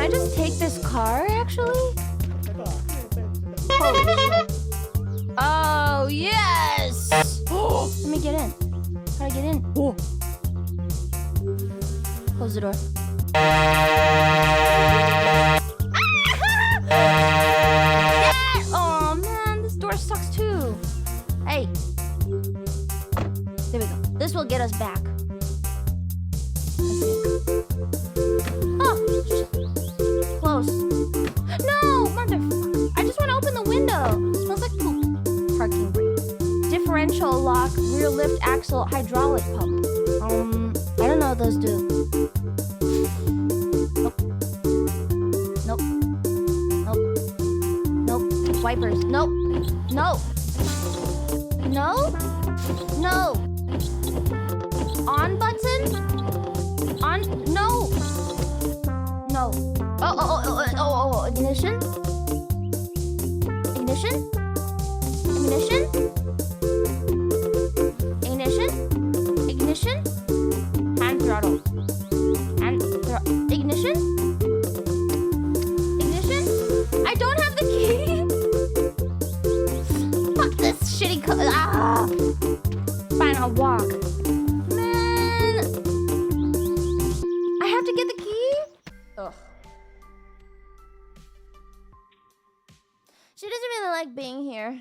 I just take this car, actually? Holy shit. Oh, yes! Let me get in. How do I get in? Oh. Close the door. Yeah! Oh, man, this door sucks too. Hey. There we go. This will get us back. Oh, close. No, motherfucker. I just want to open the window. It smells like poop. Parking brake. Differential lock, rear lift axle, hydraulic pump. I don't know what those do. Nope. Nope. Nope. Nope. Wipers. Nope. No. No? No. On button? On? No. No. Oh, ignition? Ignition? Ignition? Ignition? Ignition? Hand throttle. Ignition? Ignition? I don't have the key. Fuck this shitty Fine, I'll walk. Man. I have to get the key? Ugh. She doesn't really like being here.